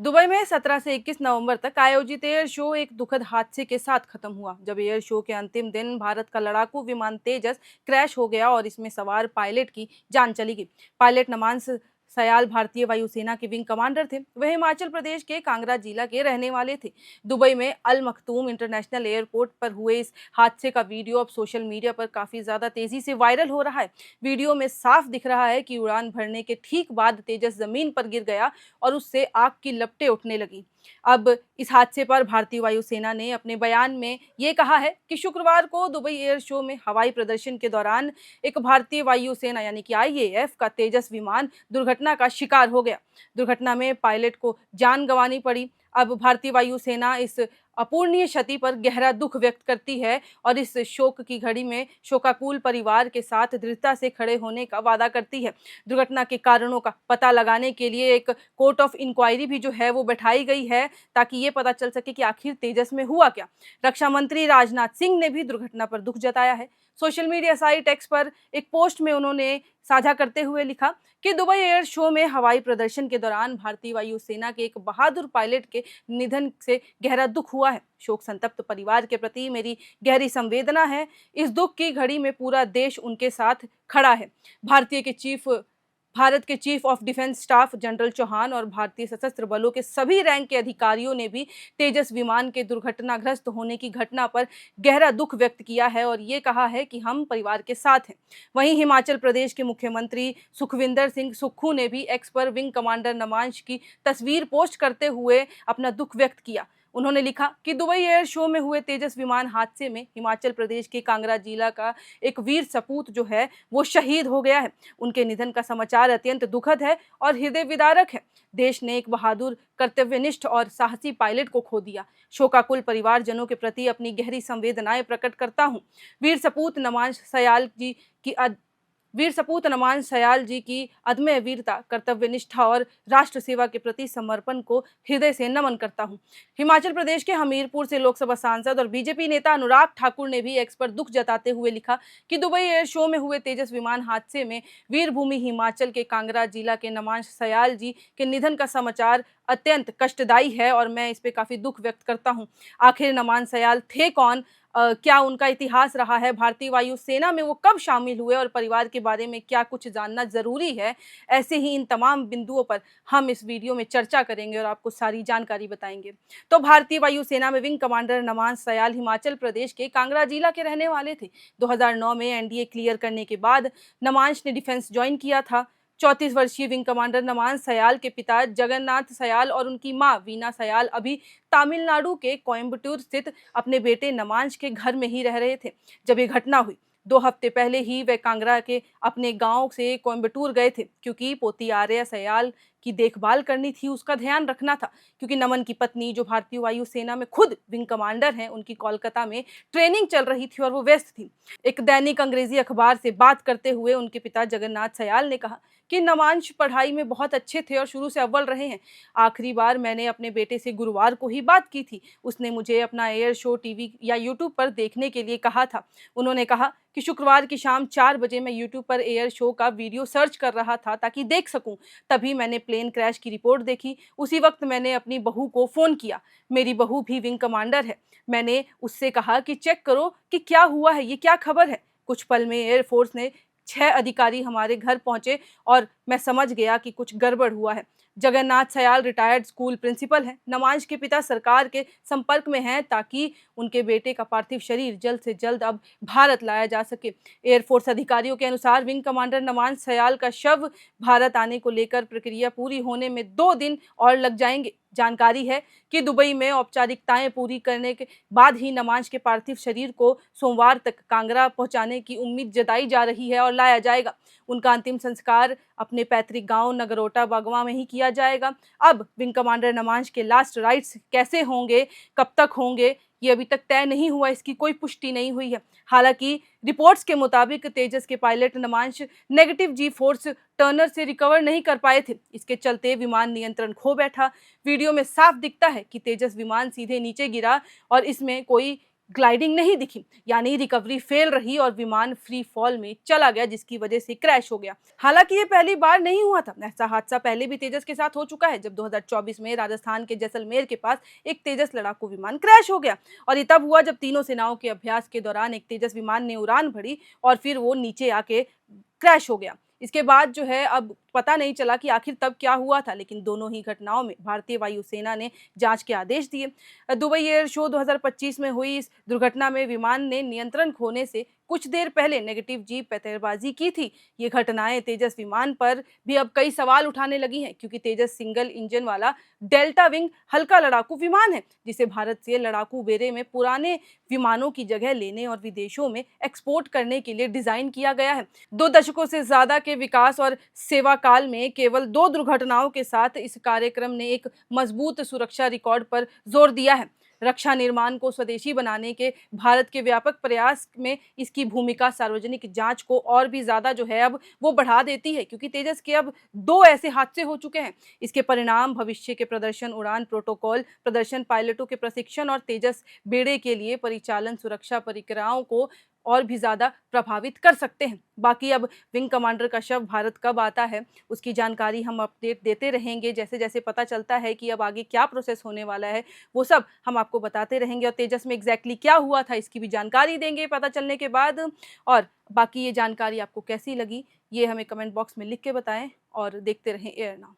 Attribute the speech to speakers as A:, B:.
A: Dubai में 17 से 21 नवंबर तक आयोजित एयर शो एक दुखद हादसे के साथ खत्म हुआ। जब एयर शो के अंतिम दिन भारत का लड़ाकू विमान तेजस क्रैश हो गया और इसमें सवार पायलट की जान चली गई। पायलट नमांस सयाल भारतीय वायुसेना के विंग कमांडर थे। वह हिमाचल प्रदेश के कांगड़ा जिला के रहने वाले थे। दुबई में अल मखतूम इंटरनेशनल एयरपोर्ट पर हुए इस हादसे का वीडियो अब सोशल मीडिया पर काफी ज्यादा तेजी से वायरल हो रहा है। वीडियो में साफ दिख रहा है कि उड़ान भरने के ठीक बाद तेजस जमीन पर गिर गया और उससे आग की लपटें उठने लगी। अब इस हादसे पर भारतीय वायुसेना ने अपने बयान में ये कहा है कि शुक्रवार को दुबई एयर शो में हवाई प्रदर्शन के दौरान एक भारतीय वायुसेना यानी कि आईएएफ का तेजस विमान दुर्घटना का शिकार हो गया। दुर्घटना में पायलट को जान गंवानी पड़ी। अब भारतीय वायुसेना इस अपूर्णीय क्षति पर गहरा दुख व्यक्त करती है और इस शोक की घड़ी में शोकाकुल परिवार के साथ दृढ़ता से खड़े होने का वादा करती है। दुर्घटना के कारणों का पता लगाने के लिए एक कोर्ट ऑफ इंक्वायरी भी जो है वो बैठाई गई है, ताकि ये पता चल सके कि आखिर तेजस में हुआ क्या। रक्षा मंत्री राजनाथ सिंह ने भी दुर्घटना पर दुख जताया है। सोशल मीडिया साइट एक्स पर एक पोस्ट में उन्होंने साझा करते हुए लिखा कि दुबई एयर शो में हवाई प्रदर्शन के दौरान भारतीय वायुसेना के एक बहादुर पायलट के निधन से गहरा दुख हुआ है। शोक संतप्त परिवार के प्रति मेरी गहरी संवेदना है। इस दुख की घड़ी में पूरा देश उनके साथ खड़ा है। भारत के chief of defence staff general Chauhan और भारतीय सशस्त्र बलों के सभी रैंक के अधिकारियों ने भी तेजस विमान के दुर्घटनाग्रस्त होने की घटना पर गहरा दुख व्यक्त किया है और ये कहा है कि हम परिवार के साथ हैं। वहीं हिमाचल प्रदेश के मुख्यमंत्री सुखविंदर सिंह सुक्खू ने भी एक्स पर विंग कमांडर नमांश की तस्वीर पोस्ट करते हुए अपना दुख व्यक्त किया। उन्होंने लिखा कि दुबई एयर शो में हुए तेजस विमान हादसे में हिमाचल प्रदेश के कांगड़ा जिला का एक वीर सपूत जो है वो शहीद हो गया है। उनके निधन का समाचार अत्यंत दुखद है और हृदय विदारक है। देश ने एक बहादुर, कर्तव्यनिष्ठ और साहसी पायलट को खो दिया। शोकाकुल परिवारजनों के प्रति अपनी गहरी संवेदनाएं प्रकट करता हूँ। वीर सपूत नमांश सयाल जी की वीर सपूत नमान सयाल जी की अदम्य वीरता, कर्तव्यनिष्ठा और राष्ट्र सेवा के प्रति समर्पण को हृदय से नमन करता हूं। हिमाचल प्रदेश के हमीरपुर से लोकसभा सांसद और बीजेपी नेता अनुराग ठाकुर ने भी एक्स पर दुख जताते हुए लिखा कि दुबई एयर शो में हुए तेजस विमान हादसे में वीरभूमि हिमाचल के कांगड़ा जिला के नमांश सयाल जी के निधन का समाचार अत्यंत कष्टदायी है और मैं इस पे काफी दुख व्यक्त करता हूं। आखिर नमान सयाल थे कौन? क्या उनका इतिहास रहा है? भारतीय वायुसेना में वो कब शामिल हुए और परिवार के बारे में क्या कुछ जानना जरूरी है? ऐसे ही इन तमाम बिंदुओं पर हम इस वीडियो में चर्चा करेंगे और आपको सारी जानकारी बताएंगे। तो भारतीय वायुसेना में विंग कमांडर नमान सयाल हिमाचल प्रदेश के कांगड़ा जिला के रहने वाले थे। 2009 में एनडीए क्लियर करने के बाद नमांश ने डिफेंस ज्वाइन किया था। 34 वर्षीय विंग कमांडर नमान सयाल के पिता जगन्नाथ सयाल और उनकी मां वीना सयाल अभी तमिलनाडु के कोयम्बटूर स्थित अपने बेटे नमांश के घर में ही रह रहे थे जब ये घटना हुई। 2 हफ्ते पहले ही वे कांगड़ा के अपने गांव से कोयम्बटूर गए थे, क्योंकि पोती आर्या सयाल की देखभाल करनी थी, उसका ध्यान रखना था। क्योंकि नमन की पत्नी जो भारतीय वायुसेना में खुद विंग कमांडर हैं, उनकी कोलकाता में ट्रेनिंग चल रही थी और वो व्यस्त थी। एक दैनिक अंग्रेजी अखबार से बात करते हुए उनके पिता जगन्नाथ सयाल ने कहा कि नमांश पढ़ाई में बहुत अच्छे थे और शुरू से अव्वल रहे हैं। आखिरी बार मैंने अपने बेटे से गुरुवार को ही बात की थी। उसने मुझे अपना एयर शो टीवी या यूट्यूब पर देखने के लिए कहा था। उन्होंने कहा कि शुक्रवार की शाम 4 बजे मैं यूट्यूब पर एयर शो का वीडियो सर्च कर रहा था ताकि देख सकूं। तभी मैंने प्लेन क्रैश की रिपोर्ट देखी। उसी वक्त मैंने अपनी बहू को फ़ोन किया। मेरी बहू भी विंग कमांडर है। मैंने उससे कहा कि चेक करो कि क्या हुआ है, ये क्या खबर है। कुछ पल में एयरफोर्स ने 6 अधिकारी हमारे घर पहुंचे और मैं समझ गया कि कुछ गड़बड़ हुआ है। Jagannath Sayal retired school principal हैं। नमांश के पिता सरकार के संपर्क में हैं ताकि उनके बेटे का पार्थिव शरीर जल्द से जल्द अब भारत लाया जा सके। एयरफोर्स अधिकारियों के अनुसार विंग कमांडर नमांश सयाल का शव भारत आने को लेकर प्रक्रिया पूरी होने में 2 दिन और लग जाएंगे। जानकारी है कि दुबई में औपचारिकताएं पूरी करने के बाद ही नमांश के पार्थिव शरीर को सोमवार तक कांगड़ा पहुंचाने की उम्मीद जताई जा रही है और लाया जाएगा। उनका अंतिम संस्कार अपने पैतृक गांव नगरोटा बागवा में ही किया जाएगा। अब विंग कमांडर नमांश के लास्ट राइट्स कैसे होंगे, कब तक होंगे, ये अभी तक तय नहीं हुआ, इसकी कोई पुष्टि नहीं हुई है। हालांकि रिपोर्ट्स के मुताबिक तेजस के पायलट नमांश नेगेटिव जी फोर्स टर्नर से रिकवर नहीं कर पाए थे। इसके चलते विमान नियंत्रण खो बैठा। वीडियो में साफ दिखता है कि तेजस विमान सीधे नीचे गिरा और इसमें कोई ग्लाइडिंग नहीं दिखी, यानी रिकवरी फेल रही और विमान फ्री फॉल में चला गया, जिसकी वजह से क्रैश हो गया। हालांकि ये पहली बार नहीं हुआ था, ऐसा हादसा पहले भी तेजस के साथ हो चुका है, जब 2024 में राजस्थान के जैसलमेर के पास एक तेजस लड़ाकू विमान क्रैश हो गया। और ये तब हुआ जब तीनों सेनाओं के अभ्यास के दौरान एक तेजस विमान ने उड़ान भरी और फिर वो नीचे आके क्रैश हो गया। इसके बाद जो है अब पता नहीं चला कि आखिर तब क्या हुआ था, लेकिन दोनों ही घटनाओं में भारतीय वायुसेना ने जांच के आदेश दिए। दुबई एयर शो 2025 में हुई इस दुर्घटना में विमान ने नियंत्रण खोने से कुछ देर पहले नेगेटिव जी पैंतरबाजी की थी। ये घटनाएं तेजस विमान पर भी अब कई सवाल उठाने लगी हैं, क्योंकि तेजस सिंगल इंजन वाला डेल्टा विंग हल्का लड़ाकू विमान है, जिसे भारत से लड़ाकू बेड़े में पुराने विमानों की जगह लेने और विदेशों में एक्सपोर्ट करने के लिए डिजाइन किया गया है। 2 दशकों से ज्यादा के विकास और सेवा काल में केवल 2 दुर्घटनाओं के साथ इस कार्यक्रम ने एक मजबूत सुरक्षा रिकॉर्ड पर जोर दिया है। रक्षा निर्माण को स्वदेशी बनाने के भारत के व्यापक प्रयास में इसकी भूमिका सार्वजनिक जांच को और भी ज्यादा जो है अब वो बढ़ा देती है, क्योंकि तेजस के अब 2 ऐसे हादसे हो चुके हैं। इसके परिणाम भविष्य के प्रदर्शन, उड़ान प्रोटोकॉल प्रदर्शन, पायलटों के प्रशिक्षण और तेजस बेड़े के लिए परिचालन सुरक्षा प्रक्रियाओं को और भी ज़्यादा प्रभावित कर सकते हैं। बाकी अब विंग कमांडर का शव भारत कब आता है, उसकी जानकारी हम अपडेट देते रहेंगे। जैसे जैसे पता चलता है कि अब आगे क्या प्रोसेस होने वाला है, वो सब हम आपको बताते रहेंगे। और तेजस में एग्जैक्टली क्या हुआ था, इसकी भी जानकारी देंगे पता चलने के बाद। और बाकी ये जानकारी आपको कैसी लगी, ये हमें कमेंट बॉक्स में लिख के बताएं और देखते रहें एयर नाउ।